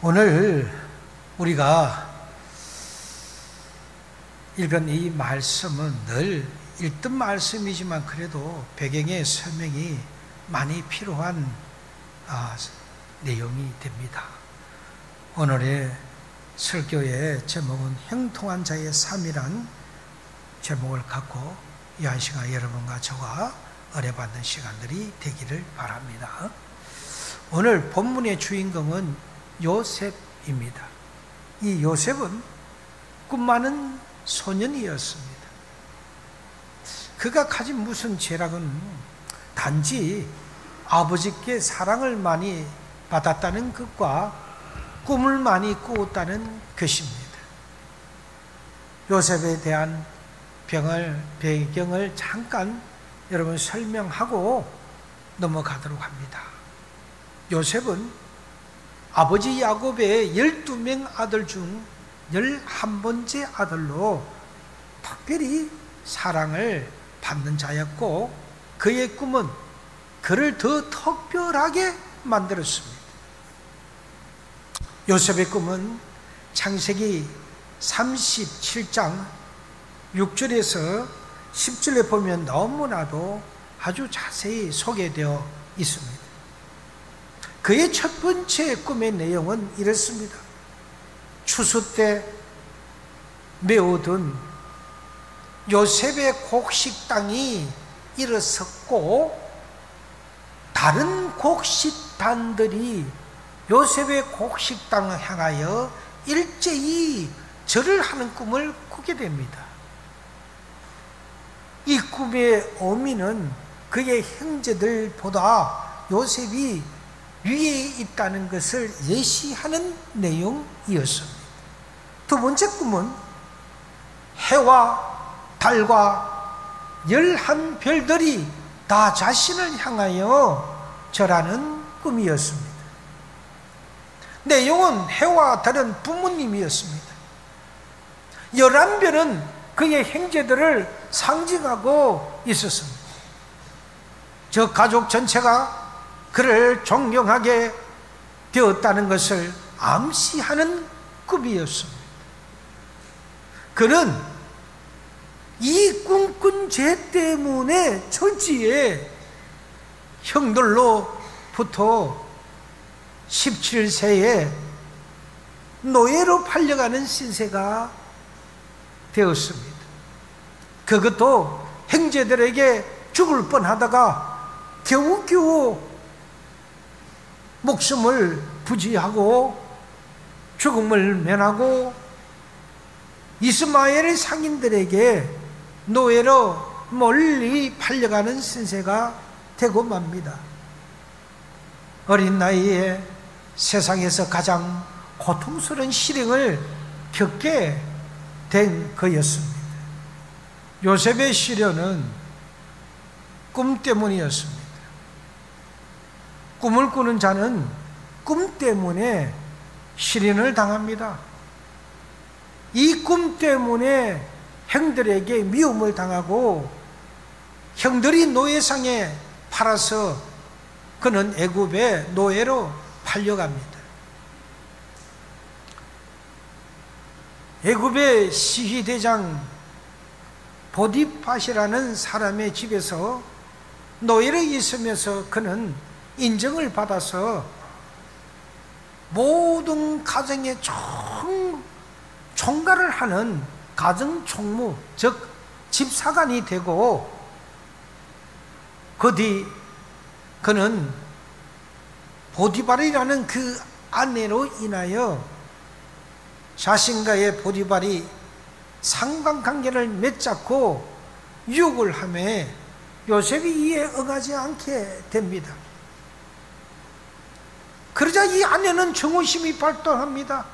오늘 우리가 읽은 이 말씀은 늘 읽던 말씀이지만 그래도 배경의 설명이 많이 필요한 내용이 됩니다. 오늘의 설교의 제목은 형통한 자의 삶이란 제목을 갖고 이 한 시간 여러분과 저와 은혜 받는 시간들이 되기를 바랍니다. 오늘 본문의 주인공은 요셉입니다. 이 요셉은 꿈 많은 소년이었습니다. 그가 가진 무슨 죄락은 단지 아버지께 사랑을 많이 받았다는 것과 꿈을 많이 꾸었다는 것입니다. 요셉에 대한 배경을 잠깐 여러분 설명하고 넘어가도록 합니다. 요셉은 아버지 야곱의 12명 아들 중 11번째 아들로 특별히 사랑을 받는 자였고, 그의 꿈은 그를 더 특별하게 만들었습니다. 요셉의 꿈은 창세기 37장 6절에서 10절에 보면 너무나도 아주 자세히 소개되어 있습니다. 그의 첫 번째 꿈의 내용은 이렇습니다. 추수 때 메워둔 요셉의 곡식당이 일어섰고, 다른 곡식단들이 요셉의 곡식당을 향하여 일제히 절을 하는 꿈을 꾸게 됩니다. 이 꿈의 의미는 그의 형제들보다 요셉이 위에 있다는 것을 예시하는 내용이었습니다. 두 번째 꿈은 해와 달과 11별들이 다 자신을 향하여 절하는 꿈이었습니다. 내용은 해와 달은 부모님이었습니다. 11별은 그의 형제들을 상징하고 있었습니다. 저 가족 전체가 그를 존경하게 되었다는 것을 암시하는 꿈이었습니다. 그는 이 꿈꾼 죄 때문에 처지에 형들로부터 17세에 노예로 팔려가는 신세가 되었습니다. 그것도 형제들에게 죽을 뻔하다가 겨우겨우 목숨을 부지하고 죽음을 면하고 이스마엘의 상인들에게 노예로 멀리 팔려가는 신세가 되고 맙니다. 어린 나이에 세상에서 가장 고통스러운 시련을 겪게 된 거였습니다. 요셉의 시련은 꿈 때문이었습니다. 꿈을 꾸는 자는 꿈 때문에 시련을 당합니다. 이 꿈 때문에 형들에게 미움을 당하고 형들이 노예상에 팔아서 그는 애굽의 노예로 팔려갑니다. 애굽의 시위대장 보디팟이라는 사람의 집에서 노예로 있으면서 그는 인정을 받아서 모든 가정의 총괄을 하는 가정 총무, 즉 집사관이 되고, 그 뒤 그는 보디발이라는 그 아내로 인하여 자신과의 보디발이 상관관계를 맺잡고 유혹을 하며 요셉이 이에 응하지 않게 됩니다. 그러자 이 아내는 정오심이 발동합니다.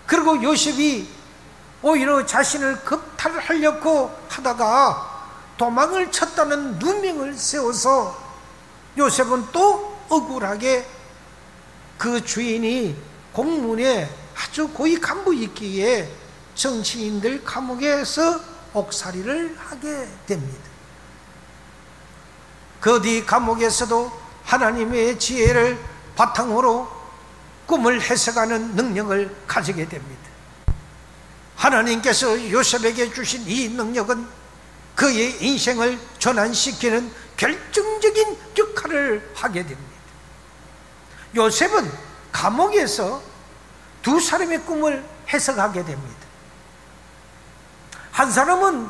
그리고 요셉이 오히려 자신을 겁탈하려고 하다가 도망을 쳤다는 누명을 세워서 요셉은 또 억울하게 그 주인이 공문에 아주 고위 간부 있기에 정치인들 감옥에서 옥살이를 하게 됩니다. 그 뒤 감옥에서도 하나님의 지혜를 바탕으로 꿈을 해석하는 능력을 가지게 됩니다. 하나님께서 요셉에게 주신 이 능력은 그의 인생을 전환시키는 결정적인 역할을 하게 됩니다. 요셉은 감옥에서 두 사람의 꿈을 해석하게 됩니다. 한 사람은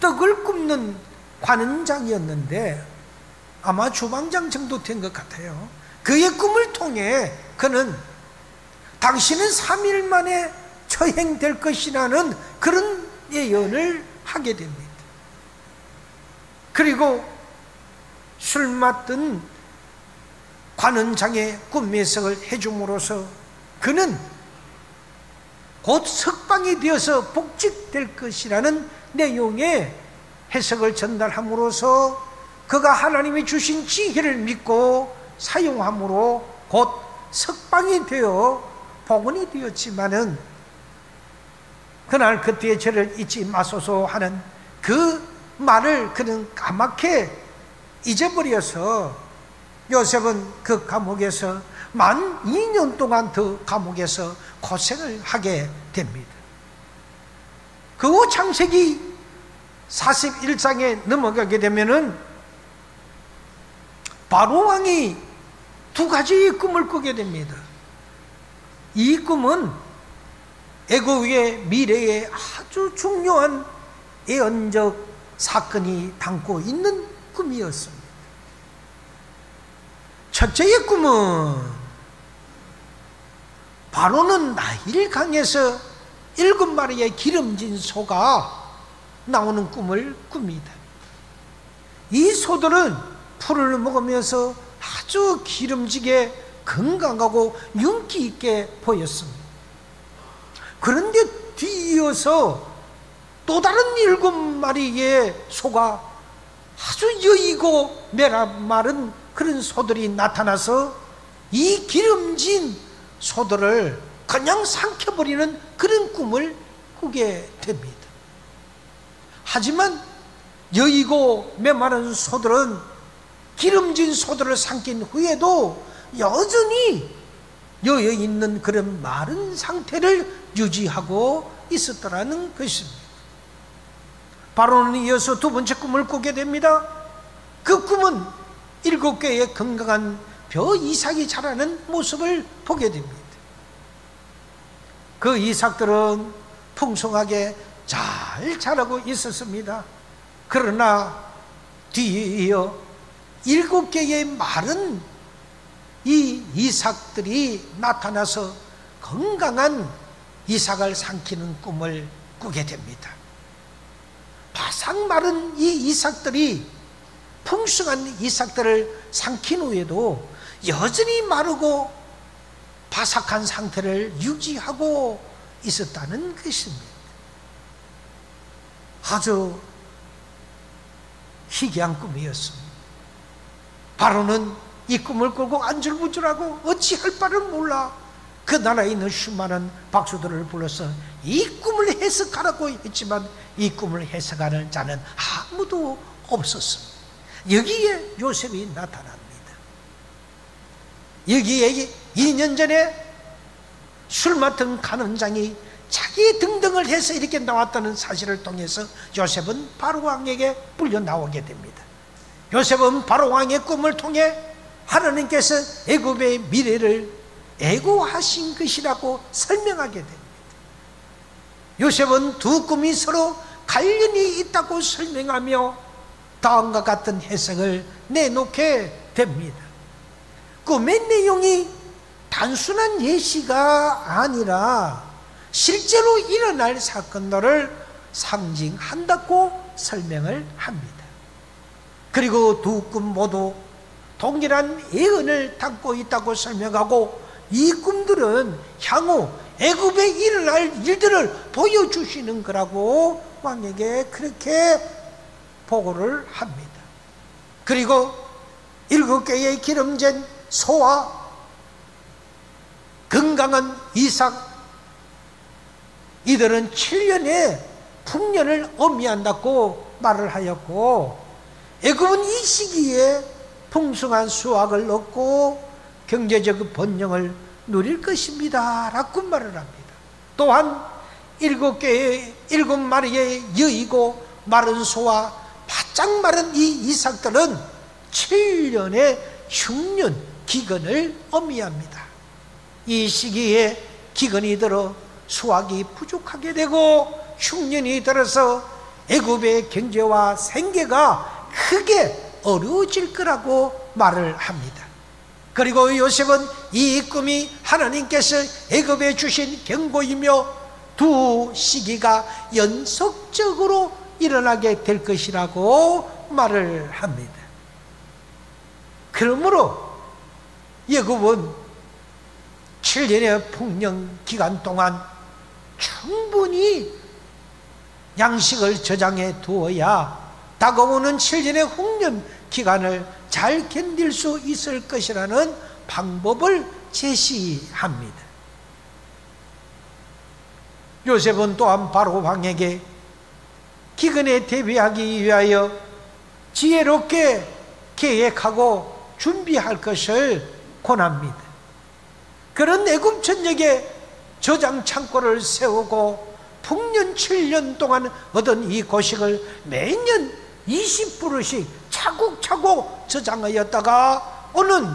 떡을 굽는 관원장이었는데 아마 주방장 정도 된 것 같아요. 그의 꿈을 통해 그는 당신은 3일 만에 처형될 것이라는 그런 예언을 하게 됩니다. 그리고 술 맡은 관원장의 꿈 해석을 해줌으로써 그는 곧 석방이 되어서 복직될 것이라는 내용의 해석을 전달함으로써 그가 하나님이 주신 지혜를 믿고 사용함으로 곧 석방이 되어 복원이 되었지만은 그날 그때의 죄를 잊지 마소서 하는 그 말을 그는 까맣게 잊어버려서 요셉은 그 감옥에서 만 2년 동안 더 감옥에서 고생을 하게 됩니다. 그 후 창세기 41장에 넘어가게 되면은 바로 왕이 두 가지의 꿈을 꾸게 됩니다. 이 꿈은 애국의 미래에 아주 중요한 예언적 사건이 담고 있는 꿈이었습니다. 첫째의 꿈은 바로는 나일강에서 7마리의 기름진 소가 나오는 꿈을 꿉니다. 이 소들은 풀을 먹으면서 아주 기름지게 건강하고 윤기 있게 보였습니다. 그런데 뒤이어서 또 다른 7마리의 소가 아주 여이고 메라마른 그런 소들이 나타나서 이 기름진 소들을 그냥 삼켜버리는 그런 꿈을 꾸게 됩니다. 하지만 여이고 메마른 소들은 기름진 소들을 삼킨 후에도 여전히 여여있는 그런 마른 상태를 유지하고 있었더라는 것입니다. 바로는 이어서 두 번째 꿈을 꾸게 됩니다. 그 꿈은 7개의 건강한 벼 이삭이 자라는 모습을 보게 됩니다. 그 이삭들은 풍성하게 잘 자라고 있었습니다. 그러나 뒤에 이어 7개의 마른 이 이삭들이 나타나서 건강한 이삭을 삼키는 꿈을 꾸게 됩니다. 바싹 마른 이 이삭들이 풍성한 이삭들을 삼킨 후에도 여전히 마르고 바삭한 상태를 유지하고 있었다는 것입니다. 아주 희귀한 꿈이었습니다. 바로는 이 꿈을 꾸고 안절부절하고 어찌할 바를 몰라 그 나라에 있는 수많은 박수들을 불러서 이 꿈을 해석하라고 했지만 이 꿈을 해석하는 자는 아무도 없었습니다. 여기에 요셉이 나타납니다. 여기에 2년 전에 술 맡은 간원장이 자기의 등등을 해서 이렇게 나왔다는 사실을 통해서 요셉은 바로왕에게 불려 나오게 됩니다. 요셉은 바로왕의 꿈을 통해 하나님께서 애굽의 미래를 애고하신 것이라고 설명하게 됩니다. 요셉은 두 꿈이 서로 관련이 있다고 설명하며 다음과 같은 해석을 내놓게 됩니다. 꿈의 내용이 단순한 예시가 아니라 실제로 일어날 사건들을 상징한다고 설명을 합니다. 그리고 두 꿈 모두 동일한 예언을 담고 있다고 설명하고 이 꿈들은 향후 애굽에 일어날 일들을 보여주시는 거라고 왕에게 그렇게 보고를 합니다. 그리고 7개의 기름진 소와 건강한 이삭, 이들은 7년의 풍년을 의미한다고 말을 하였고 애굽은 이 시기에 풍성한 수확을 얻고 경제적 번영을 누릴 것입니다 라고 말을 합니다. 또한 7마리의 여이고 마른 소와 바짝 마른 이 이삭들은 7년의 흉년 기근을 의미합니다. 이 시기에 기근이 들어 수확이 부족하게 되고 흉년이 들어서 애굽의 경제와 생계가 크게 어려워질 거라고 말을 합니다. 그리고 요셉은 이 꿈이 하나님께서 애굽에 주신 경고이며 두 시기가 연속적으로 일어나게 될 것이라고 말을 합니다. 그러므로 애굽은 7년의 풍년 기간 동안 충분히 양식을 저장해 두어야 다가오는 7년의 홍년 기간을 잘 견딜 수 있을 것이라는 방법을 제시합니다. 요셉은 또한 바로 왕에게 기근에 대비하기 위하여 지혜롭게 계획하고 준비할 것을 권합니다. 그런 애굽 전역에 저장 창고를 세우고 풍년 7년 동안 얻은 이 고식을 매년 20그릇씩 차곡차곡 저장하였다가 오는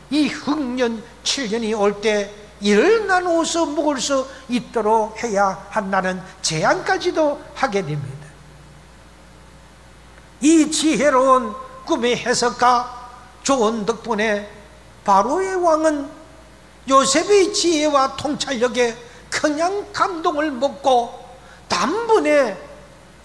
이 흉년 7년이 올 때 이를 나누어서 먹을 수 있도록 해야 한다는 제안까지도 하게 됩니다. 이 지혜로운 꿈의 해석가 조언 덕분에 바로의 왕은 요셉의 지혜와 통찰력에 그냥 감동을 먹고 단번에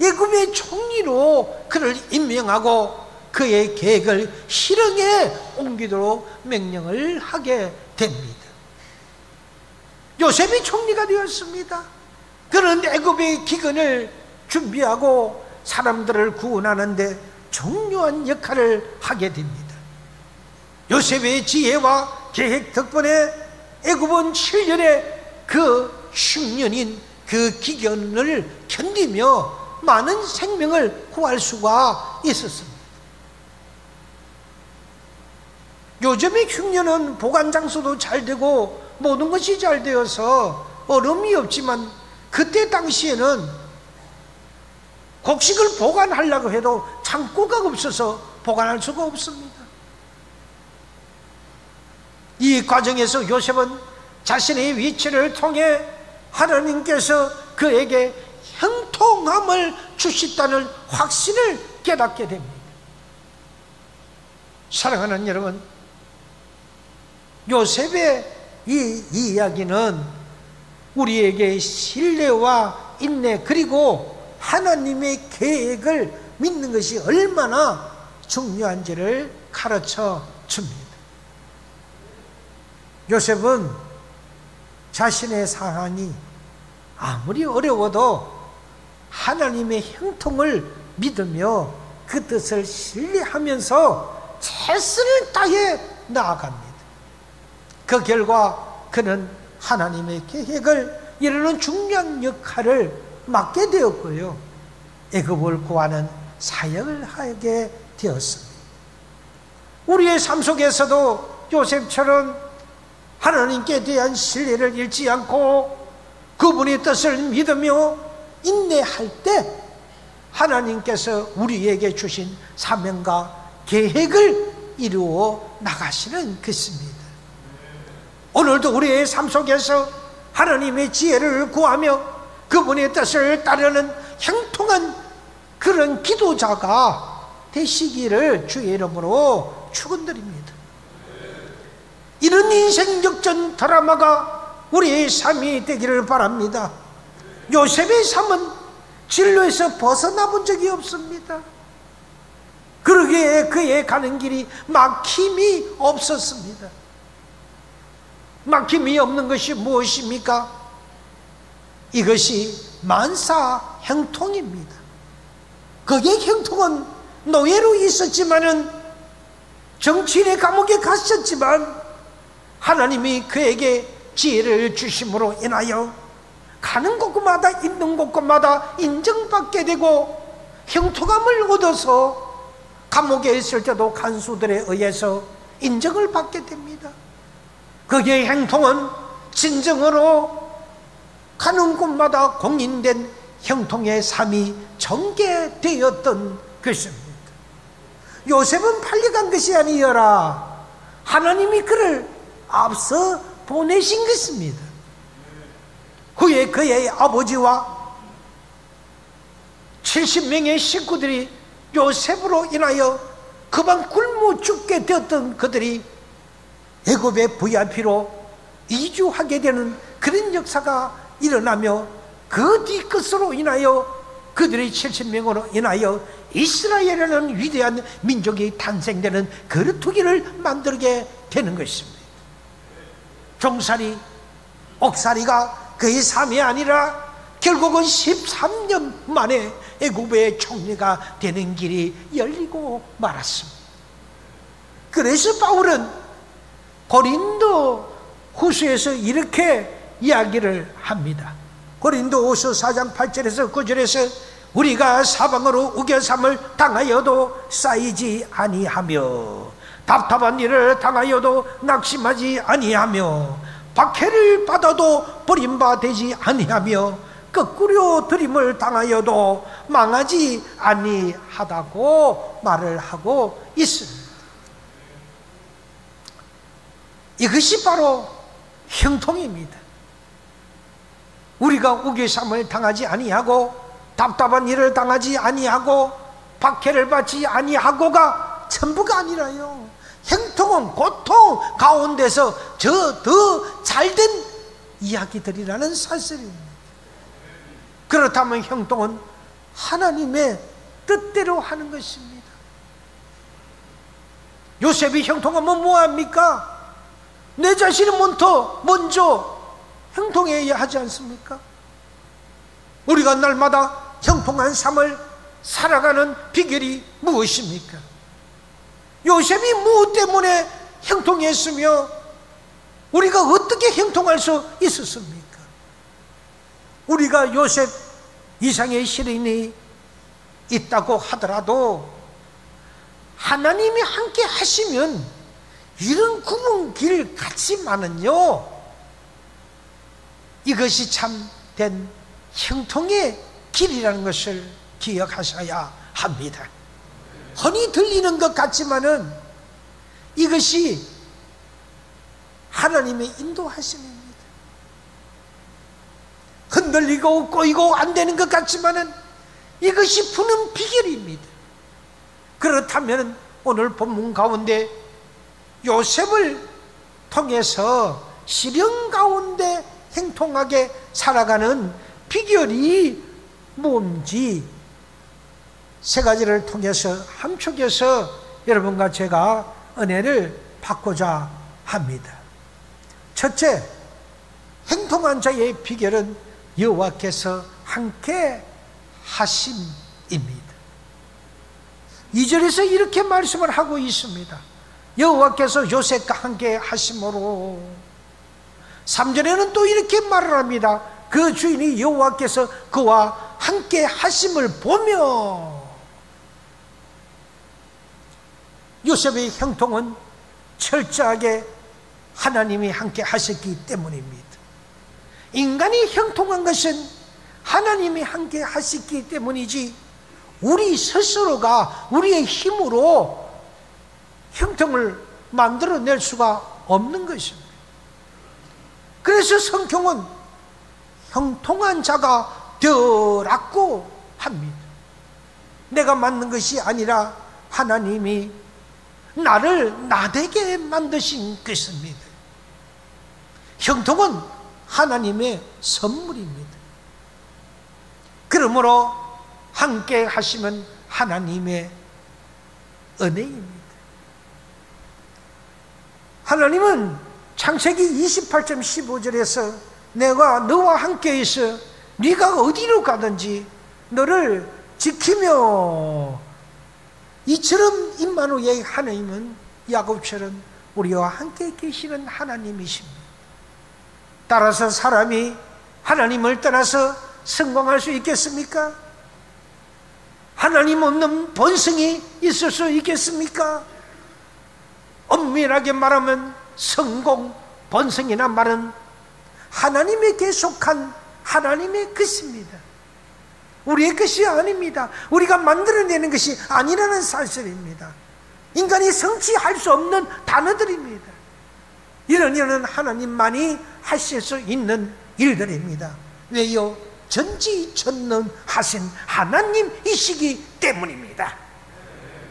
애굽의 총리로 그를 임명하고 그의 계획을 실행에 옮기도록 명령을 하게 됩니다. 요셉이 총리가 되었습니다. 그는 애굽의 기근을 준비하고 사람들을 구원하는 데 중요한 역할을 하게 됩니다. 요셉의 지혜와 계획 덕분에 애굽은 7년의 그 흉년인 그 기근을 견디며 많은 생명을 구할 수가 있었습니다. 요즘의 흉년은 보관 장소도 잘 되고 모든 것이 잘 되어서 어려움이 없지만 그때 당시에는 곡식을 보관하려고 해도 창고가 없어서 보관할 수가 없습니다. 이 과정에서 요셉은 자신의 위치를 통해 하나님께서 그에게 형통함을 주셨다는 확신을 깨닫게 됩니다. 사랑하는 여러분, 요셉의 이 이야기는 우리에게 신뢰와 인내 그리고 하나님의 계획을 믿는 것이 얼마나 중요한지를 가르쳐 줍니다. 요셉은 자신의 상황이 아무리 어려워도 하나님의 형통을 믿으며 그 뜻을 신뢰하면서 최선을 다해 나아갑니다. 그 결과 그는 하나님의 계획을 이루는 중요한 역할을 맡게 되었고요, 애굽을 구하는 사역을 하게 되었습니다. 우리의 삶 속에서도 요셉처럼 하나님께 대한 신뢰를 잃지 않고 그분의 뜻을 믿으며 인내할 때 하나님께서 우리에게 주신 사명과 계획을 이루어 나가시는 것입니다. 오늘도 우리의 삶 속에서 하나님의 지혜를 구하며 그분의 뜻을 따르는 형통한 그런 기도자가 되시기를 주의 이름으로 축원드립니다. 이런 인생 역전 드라마가 우리의 삶이 되기를 바랍니다. 요셉의 삶은 진로에서 벗어나 본 적이 없습니다. 그러기에 그의 가는 길이 막힘이 없었습니다. 막힘이 없는 것이 무엇입니까? 이것이 만사 형통입니다. 그의 형통은 노예로 있었지만은 정치인의 감옥에 갔었지만 하나님이 그에게 지혜를 주심으로 인하여 가는 곳마다 있는 곳마다 인정받게 되고 형통함을 얻어서 감옥에 있을 때도 간수들에 의해서 인정을 받게 됩니다. 그의 행통은 진정으로 가는 곳마다 공인된 형통의 삶이 전개되었던 것입니다. 요셉은 빨리 간 것이 아니라 하나님이 그를 앞서 보내신 것입니다. 후에 그의 아버지와 70명의 식구들이 요셉으로 인하여 그만 굶어 죽게 되었던 그들이 애굽의 VIP로 이주하게 되는 그런 역사가 일어나며 그 뒤끝으로 인하여 그들의 70명으로 인하여 이스라엘이라는 위대한 민족이 탄생되는 거르투기를 만들게 되는 것입니다. 종살이, 옥살이가 그의 삶이 아니라 결국은 13년 만에 애굽의 총리가 되는 길이 열리고 말았습니다. 그래서 바울은 고린도 후서에서 이렇게 이야기를 합니다. 고린도 후서 4장 8절에서 9절에서 우리가 사방으로 우겨삼을 당하여도 쌓이지 아니하며 답답한 일을 당하여도 낙심하지 아니하며 박해를 받아도 버림받지 아니하며 거꾸로 들임을 당하여도 망하지 아니하다고 말을 하고 있습니다. 이것이 바로 형통입니다. 우리가 우겨삼을 당하지 아니하고 답답한 일을 당하지 아니하고 박해를 받지 아니하고가 전부가 아니라요, 형통은 고통 가운데서 저 더 잘된 이야기들이라는 사실입니다. 그렇다면 형통은 하나님의 뜻대로 하는 것입니다. 요셉이 형통하면 뭐합니까? 내 자신이 먼저 형통해야 하지 않습니까? 우리가 날마다 형통한 삶을 살아가는 비결이 무엇입니까? 요셉이 무엇 때문에 형통했으며 우리가 어떻게 형통할 수 있었습니까? 우리가 요셉 이상의 시련이 있다고 하더라도 하나님이 함께 하시면 이런 굽은 길 같지만은요, 이것이 참된 형통의 길이라는 것을 기억하셔야 합니다. 흔히 들리는 것 같지만은 이것이 하나님의 인도하심입니다. 흔들리고 꼬이고 안 되는 것 같지만은 이것이 푸는 비결입니다. 그렇다면 오늘 본문 가운데 요셉을 통해서 시련 가운데 행통하게 살아가는 비결이 뭔지 세 가지를 통해서 함축해서 여러분과 제가 은혜를 받고자 합니다. 첫째, 행통한 자의 비결은 여호와께서 함께 하심입니다. 2절에서 이렇게 말씀을 하고 있습니다. 여호와께서 요셉과 함께 하심으로. 3절에는 또 이렇게 말을 합니다. 그 주인이 여호와께서 그와 함께 하심을 보며. 요셉의 형통은 철저하게 하나님이 함께 하셨기 때문입니다. 인간이 형통한 것은 하나님이 함께 하셨기 때문이지 우리 스스로가 우리의 힘으로 형통을 만들어낼 수가 없는 것입니다. 그래서 성경은 형통한 자가 되라고 합니다. 내가 만든 것이 아니라 하나님이 나를 나되게 만드신 것입니다. 형통은 하나님의 선물입니다. 그러므로 함께 하시면 하나님의 은혜입니다. 하나님은 창세기 28장 15절에서 내가 너와 함께 있어 네가 어디로 가든지 너를 지키며, 이처럼 임마누엘 하나님은 야곱처럼 우리와 함께 계시는 하나님이십니다. 따라서 사람이 하나님을 떠나서 성공할 수 있겠습니까? 하나님 없는 본성이 있을 수 있겠습니까? 엄밀하게 말하면 성공 번성이란 말은 하나님에게 속한 하나님의 것입니다. 우리의 것이 아닙니다. 우리가 만들어내는 것이 아니라는 사실입니다. 인간이 성취할 수 없는 단어들입니다. 이런 하나님만이 하실 수 있는 일들입니다. 왜요? 전지전능 하신 하나님이시기 때문입니다.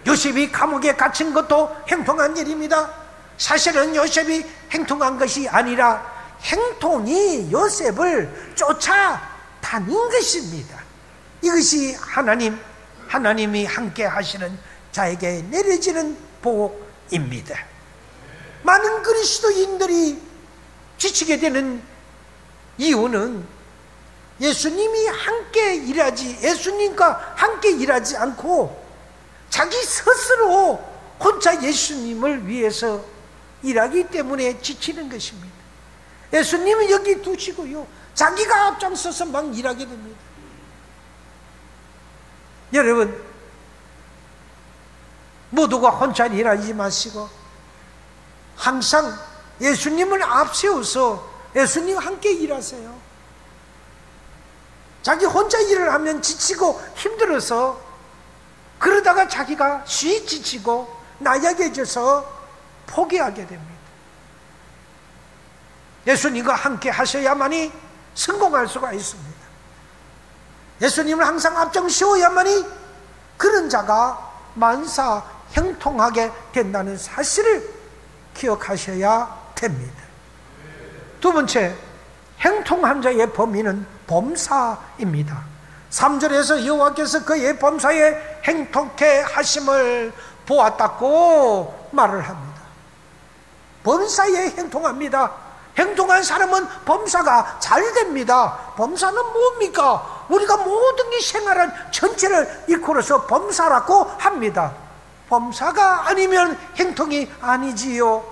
요셉이 감옥에 갇힌 것도 행통한 일입니다. 사실은 요셉이 행통한 것이 아니라 행통이 요셉을 쫓아다닌 것입니다. 이것이 하나님이 함께 하시는 자에게 내려지는 복입니다. 많은 그리스도인들이 지치게 되는 이유는 예수님과 함께 일하지 않고 자기 스스로 혼자 예수님을 위해서 일하기 때문에 지치는 것입니다. 예수님은 여기 두시고요, 자기가 앞장서서 막 일하게 됩니다. 여러분, 모두가 혼자 일하지 마시고 항상 예수님을 앞세워서 예수님과 함께 일하세요. 자기 혼자 일을 하면 지치고 힘들어서 그러다가 자기가 쉬 지치고 나약해져서 포기하게 됩니다. 예수님과 함께 하셔야만이 성공할 수가 있습니다. 예수님을 항상 앞장세워야만이 그런 자가 만사 형통하게 된다는 사실을 기억하셔야 됩니다. 두 번째, 형통한 자의 범위는 범사입니다. 3절에서 여호와께서 그의 범사에 행통케 하심을 보았다고 말을 합니다. 범사에 행통합니다. 행통한 사람은 범사가 잘 됩니다. 범사는 뭡니까? 우리가 모든 이 생활한 전체를 이끌어서 범사라고 합니다. 범사가 아니면 행통이 아니지요.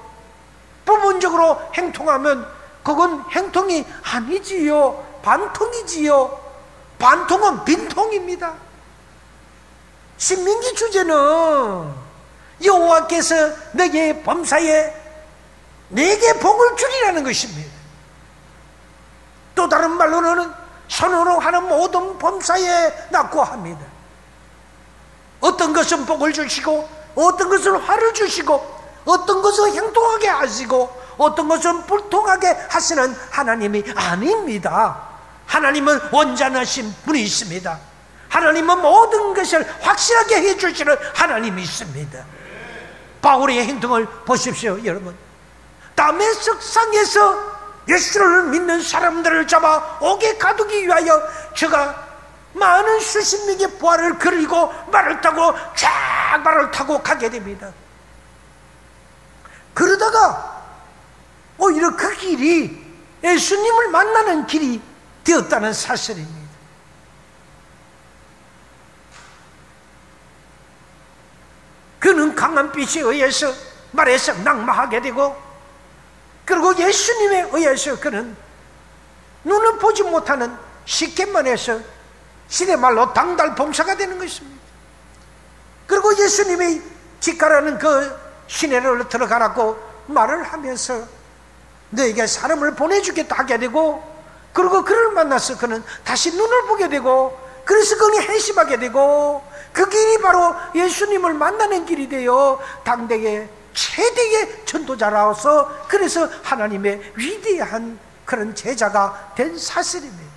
부분적으로 행통하면 그건 행통이 아니지요. 반통이지요. 반통은 빈통입니다. 신명기 주제는 여호와께서 너의 범사에 내게 복을 주리라는 것입니다. 또 다른 말로는 손으로 하는 모든 범사에 낙고합니다. 어떤 것은 복을 주시고 어떤 것은 화를 주시고 어떤 것은 행동하게 하시고 어떤 것은 불통하게 하시는 하나님이 아닙니다. 하나님은 온전하신 분이십니다. 하나님은 모든 것을 확실하게 해주시는 하나님이십니다. 바울의 행동을 보십시오. 여러분, 다메섹상에서 예수를 믿는 사람들을 잡아 옥에 가두기 위하여 저가 많은 수십 명의 부하를 그리고 말을 타고 쫙 말을 타고 가게 됩니다. 그러다가 오히려 그 길이 예수님을 만나는 길이 되었다는 사실입니다. 그는 강한 빛에 의해서 말에서 낙마하게 되고, 그리고 예수님에 의해서 그는 눈을 보지 못하는 시켓만에서 시대말로 당달봉사가 되는 것입니다. 그리고 예수님이 직가라는 그 시내로 들어가라고 말을 하면서 너에게 사람을 보내주겠다 하게 되고, 그리고 그를 만나서 그는 다시 눈을 보게 되고, 그래서 그는 회심하게 되고, 그 길이 바로 예수님을 만나는 길이 되어 당대의 최대의 전도자라서 그래서 하나님의 위대한 그런 제자가 된 사실입니다.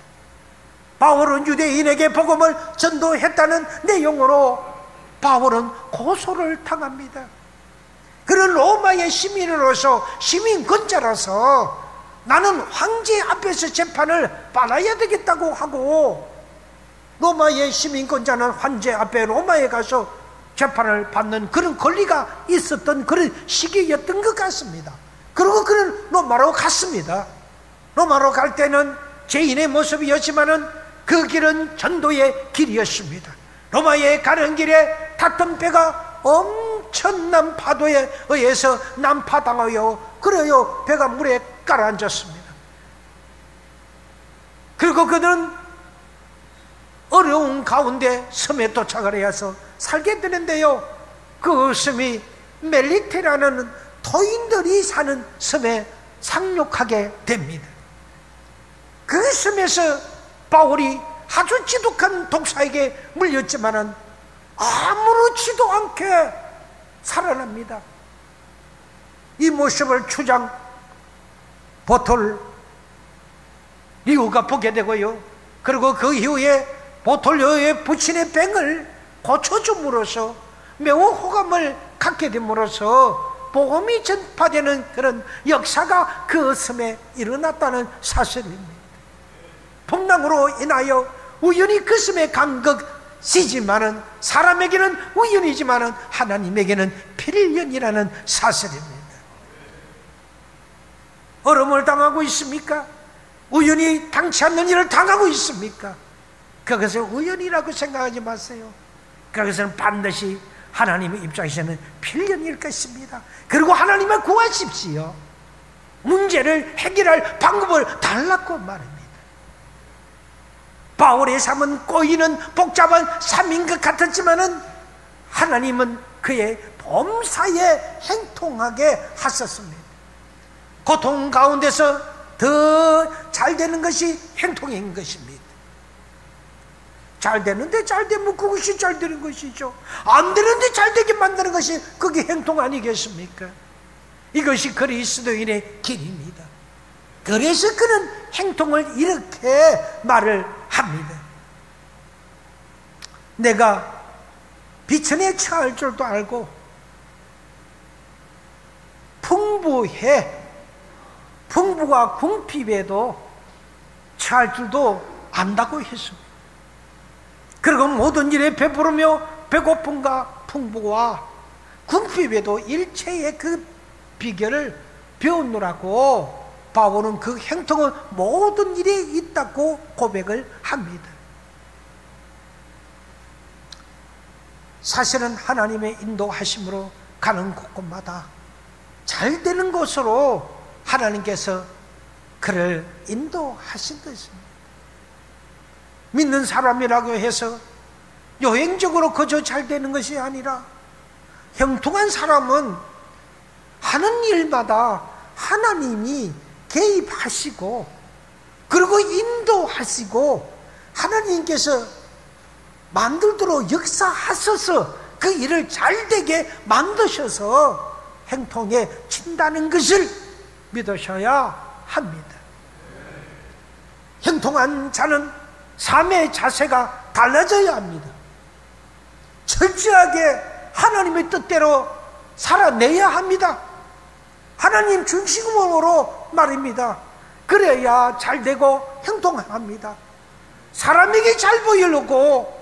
바울은 유대인에게 복음을 전도했다는 내용으로 바울은 고소를 당합니다. 그는 로마의 시민으로서 시민권자라서 나는 황제 앞에서 재판을 받아야 되겠다고 하고, 로마의 시민권자는 황제 앞에 로마에 가서 재판을 받는 그런 권리가 있었던 그런 시기였던 것 같습니다. 그리고 그는 로마로 갔습니다. 로마로 갈 때는 죄인의 모습이었지만은 그 길은 전도의 길이었습니다. 로마에 가는 길에 탔던 배가 엄청난 파도에 의해서 난파당하여 그래요 배가 물에 가라앉았습니다. 그리고 그는 어려운 가운데 섬에 도착을 해서 살게 되는데요, 그 섬이 멜리테라는 토인들이 사는 섬에 상륙하게 됩니다. 그 섬에서 바울이 아주 지독한 독사에게 물렸지만은 아무렇지도 않게 살아납니다. 이 모습을 추장 보톨 리우가 보게 되고요. 그리고 그 이후에 보톨 리우의 부친의 병을 고쳐줌으로써 매우 호감을 갖게 됨으로써 복음이 전파되는 그런 역사가 그 섬에 일어났다는 사실입니다. 풍랑으로 인하여 우연히 그 섬에 간 것이지만은 사람에게는 우연이지만은 하나님에게는 필연이라는 사실입니다. 어려움을 당하고 있습니까? 우연히 당치 않는 일을 당하고 있습니까? 그것을 우연이라고 생각하지 마세요. 그것은 반드시 하나님의 입장에서는 필연일 것입니다. 그리고 하나님을 구하십시오. 문제를 해결할 방법을 달라고 말합니다. 바울의 삶은 꼬이는 복잡한 삶인 것 같았지만은 하나님은 그의 범사에 행통하게 하셨습니다. 고통 가운데서 더 잘 되는 것이 행통인 것입니다. 잘 되는데 잘 되면 그것이 잘 되는 것이죠. 안 되는데 잘 되게 만드는 것이 그게 행통 아니겠습니까? 이것이 그리스도인의 길입니다. 그래서 그는 행통을 이렇게 말을 합니다. 내가 비천에 처할 줄도 알고 풍부가 궁핍에도 처할 줄도 안다고 했습니다. 그리고 모든 일에 베푸르며 배고픔과 풍부와 궁핍에도 일체의 그 비결을 배우느라고 바울은 그 행통은 모든 일에 있다고 고백을 합니다. 사실은 하나님의 인도하심으로 가는 곳곳마다 잘 되는 곳으로 하나님께서 그를 인도하신 것입니다. 믿는 사람이라고 해서 여행적으로 그저 잘 되는 것이 아니라 형통한 사람은 하는 일마다 하나님이 개입하시고 그리고 인도하시고 하나님께서 만들도록 역사하셔서 그 일을 잘되게 만드셔서 행통에 친다는 것을 믿으셔야 합니다. 형통한 자는 삶의 자세가 달라져야 합니다. 철저하게 하나님의 뜻대로 살아내야 합니다. 하나님 중심으로 말입니다. 그래야 잘되고 형통합니다. 사람에게 잘 보이려고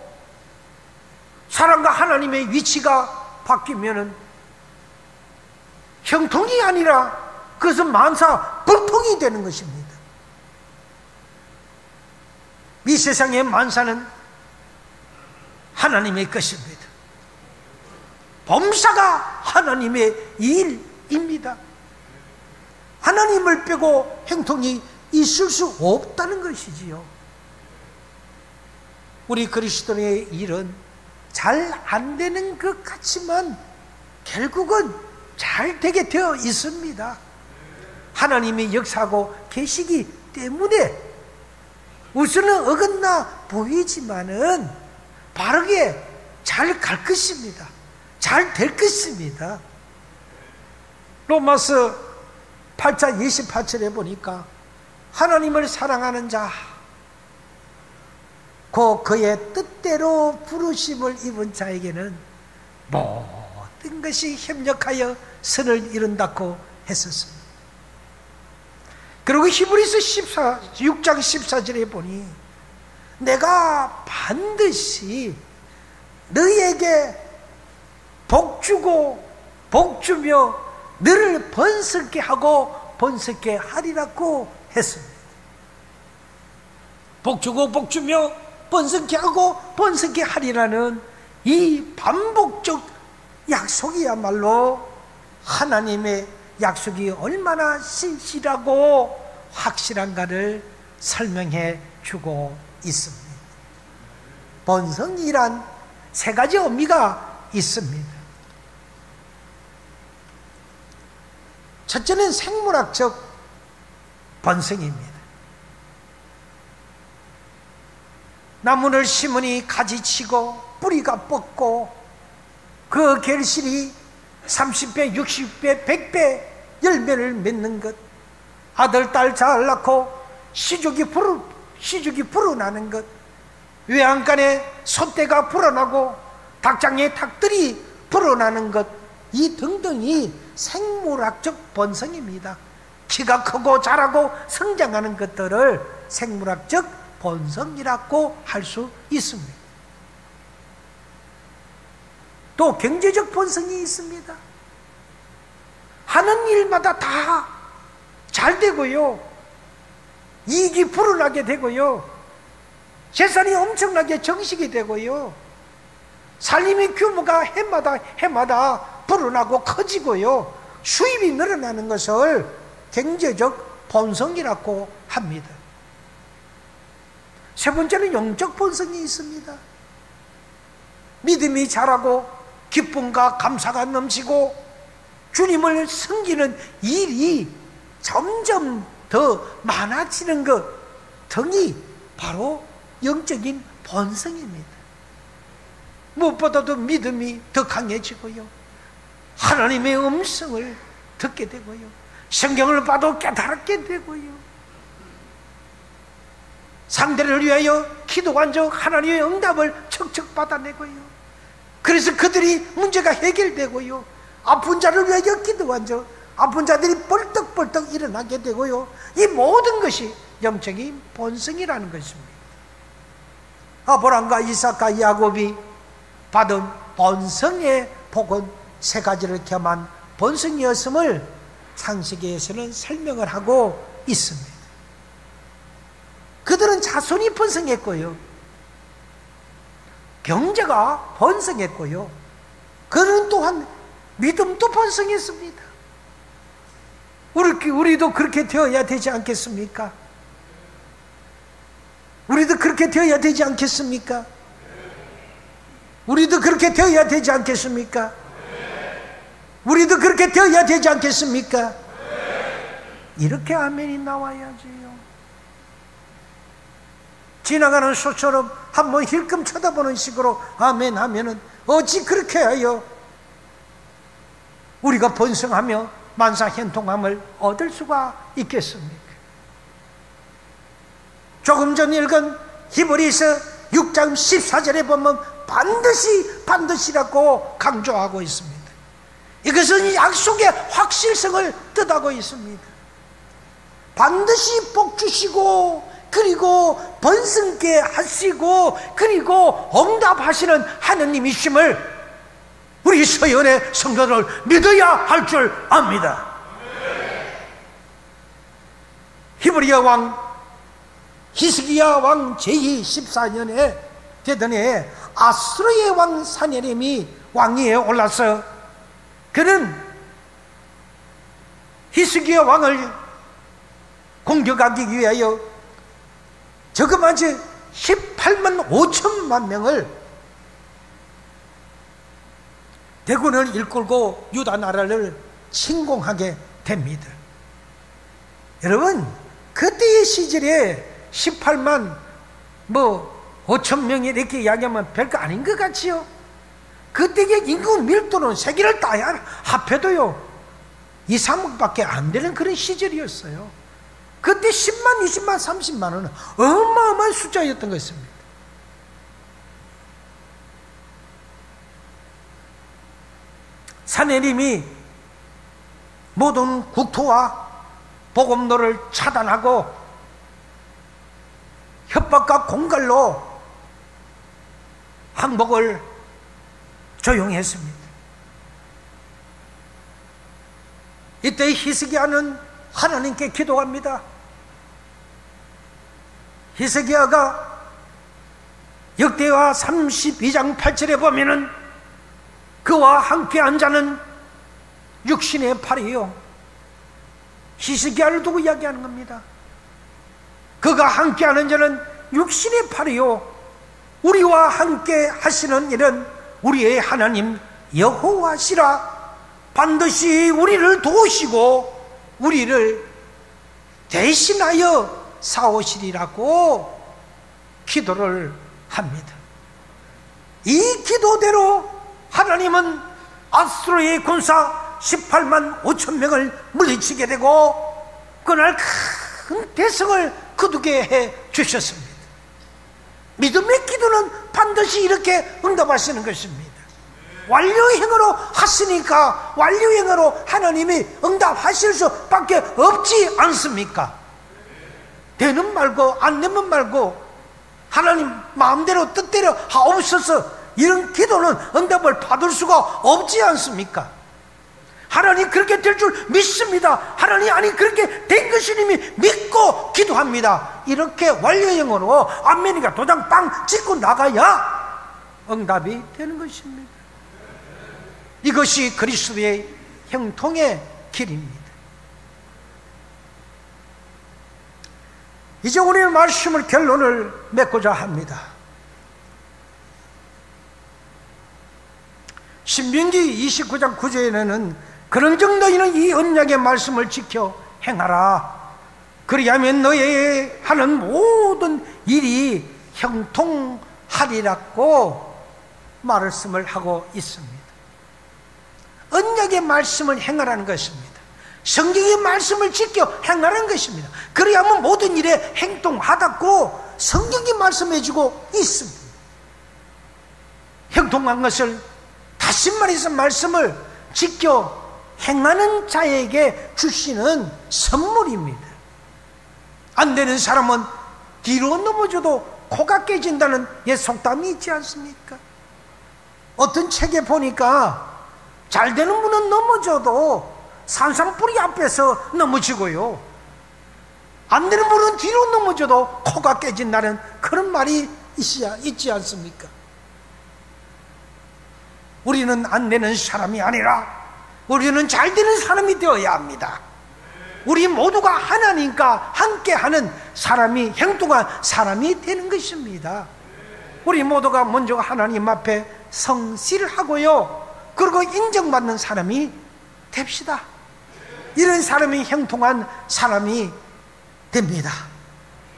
사람과 하나님의 위치가 바뀌면은 형통이 아니라 그것은 만사불통이 되는 것입니다. 이 세상의 만사는 하나님의 것입니다. 범사가 하나님의 일입니다. 하나님을 빼고 행통이 있을 수 없다는 것이지요. 우리 그리스도인의 일은 잘 안 되는 것 같지만 결국은 잘 되게 되어 있습니다. 하나님이 역사하고 계시기 때문에 우선은 어긋나 보이지만은 바르게 잘 갈 것입니다. 잘 될 것입니다. 로마서 8장 28절에 보니까 하나님을 사랑하는 자, 그의 뜻대로 부르심을 입은 자에게는 모든 것이 협력하여 선을 이룬다고 했었습니다. 그리고 히브리서 6장 14절에 보니 내가 반드시 너희에게 복주고 복주며 너를 번성케 하고 번성케 하리라고 했습니다. 복주고 복주며 번성케 하고 번성케 하리라는 이 반복적 약속이야말로 하나님의 약속이 얼마나 신실하고 확실한가를 설명해 주고 있습니다. 번성이란 세 가지 의미가 있습니다. 첫째는 생물학적 번성입니다. 나무를 심으니 가지 치고 뿌리가 뻗고 그 결실이 30배, 60배, 100배 열매를 맺는 것, 아들, 딸 잘 낳고 시족이 불어나는 것, 외양간에 소떼가 불어나고 닭장에 닭들이 불어나는 것, 이 등등이 생물학적 번성입니다. 키가 크고 자라고 성장하는 것들을 생물학적 번성이라고 할 수 있습니다. 또 경제적 번성이 있습니다. 하는 일마다 다 잘 되고요, 이익이 불어나게 되고요, 재산이 엄청나게 정식이 되고요, 살림의 규모가 해마다 불어나고 커지고요, 수입이 늘어나는 것을 경제적 번성이라고 합니다. 세 번째는 영적 번성이 있습니다. 믿음이 자라고 기쁨과 감사가 넘치고 주님을 섬기는 일이 점점 더 많아지는 것 등이 바로 영적인 번성입니다. 무엇보다도 믿음이 더 강해지고요, 하나님의 음성을 듣게 되고요, 성경을 봐도 깨달게 되고요, 상대를 위하여 기도한 적 하나님의 응답을 척척 받아내고요, 그래서 그들이 문제가 해결되고요, 아픈 자를 위하여 기도한 적 아픈 자들이 벌떡벌떡 일어나게 되고요, 이 모든 것이 영적인 본성이라는 것입니다. 아브람과 이삭과 야곱이 받은 본성의 복은 세 가지를 겸한 본성이었음을 창세기에서는 설명을 하고 있습니다. 그들은 자손이 번성했고요, 경제가 번성했고요, 그들은 또한 믿음도 번성했습니다. 우리도 그렇게 되어야 되지 않겠습니까? 우리도 그렇게 되어야 되지 않겠습니까? 우리도 그렇게 되어야 되지 않겠습니까? 우리도 그렇게 되어야 되지 않겠습니까? 이렇게 아멘이 나와야지요. 지나가는 소처럼 한번 힐끔 쳐다보는 식으로 아멘 하면은 어찌 그렇게 하여 우리가 번성하며 만사현통함을 얻을 수가 있겠습니까? 조금 전 읽은 히브리서 6장 14절에 보면 반드시라고 강조하고 있습니다. 이것은 약속의 확실성을 뜻하고 있습니다. 반드시 복 주시고, 그리고 번성케 하시고, 그리고 응답하시는 하느님이심을 우리 서연의 성도들 믿어야 할 줄 압니다. 히브리야 왕 히스기야 왕 제2 14년에 되던 해에 아수르의 왕 사네림이 왕위에 올라서 그는 히스기야 왕을 공격하기 위하여 저그마치 18만 5천만 명을 대군을 일끌고 유다 나라를 침공하게 됩니다. 여러분, 그때의 시절에 18만 5천 명이 이렇게 이야기하면 별거 아닌 것 같지요? 그때의 인구 밀도는 세계를 다 합해도요 2, 3억밖에 안 되는 그런 시절이었어요. 그때 10만, 20만, 30만은 어마어마한 숫자였던 것입니다. 사내림이 모든 국토와 복음로를 차단하고 협박과 공갈로 항복을 조용했습니다. 이때 히스기야는 하나님께 기도합니다. 히스기야가 역대하 32장 8절에 보면은 그와 함께 한 자는 육신의 팔이요, 히스기야를 두고 이야기하는 겁니다. 그가 함께하는 자는 육신의 팔이요, 우리와 함께 하시는 일은 우리의 하나님 여호와시라. 반드시 우리를 도우시고 우리를 대신하여 싸우시리라고 기도를 합니다. 이 기도대로 하나님은 아수르의 군사 18만 5천 명을 물리치게 되고 그날 큰 대성을 거두게 해 주셨습니다. 믿음의 기도는 반드시 이렇게 응답하시는 것입니다. 완료행으로 하시니까 완료행으로 하나님이 응답하실 수밖에 없지 않습니까? 되는 말고 안 되면 말고 하나님 마음대로 뜻대로 하옵소서, 이런 기도는 응답을 받을 수가 없지 않습니까? 하나님 그렇게 될 줄 믿습니다. 하나님 아니 그렇게 된 것을 이미 믿고 기도합니다. 이렇게 완료형으로 아멘이가 도장 빵 찍고 나가야 응답이 되는 것입니다. 이것이 그리스도의 형통의 길입니다. 이제 우리의 말씀을 결론을 맺고자 합니다. 신명기 29장 9절에는 그런즉 너희는 이 언약의 말씀을 지켜 행하라. 그리하면 너희 하는 모든 일이 형통하리라고 말씀을 하고 있습니다. 언약의 말씀을 행하라는 것입니다. 성경의 말씀을 지켜 행하라는 것입니다. 그리하면 모든 일에 행통하다고 성경이 말씀해주고 있습니다. 형통한 것을 다시 말해서 말씀을 지켜 행하는 자에게 주시는 선물입니다. 안 되는 사람은 뒤로 넘어져도 코가 깨진다는 옛 속담이 있지 않습니까? 어떤 책에 보니까 잘 되는 분은 넘어져도 산삼뿌리 앞에서 넘어지고요, 안 되는 분은 뒤로 넘어져도 코가 깨진다는 그런 말이 있지 않습니까? 우리는 안 되는 사람이 아니라 우리는 잘 되는 사람이 되어야 합니다. 우리 모두가 하나님과 함께하는 사람이 형통한 사람이 되는 것입니다. 우리 모두가 먼저 하나님 앞에 성실하고요, 그리고 인정받는 사람이 됩시다. 이런 사람이 형통한 사람이 됩니다.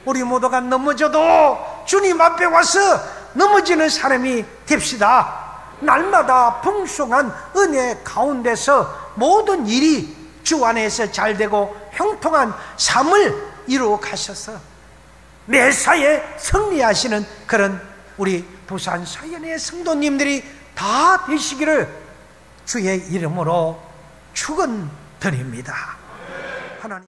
우리 모두가 넘어져도 주님 앞에 와서 넘어지는 사람이 됩시다. 날마다 풍성한 은혜 가운데서 모든 일이 주 안에서 잘되고 형통한 삶을 이루어 가셔서 매사에 승리하시는 그런 우리 부산 사연의 성도님들이 다 되시기를 주의 이름으로 축원드립니다. 하나님.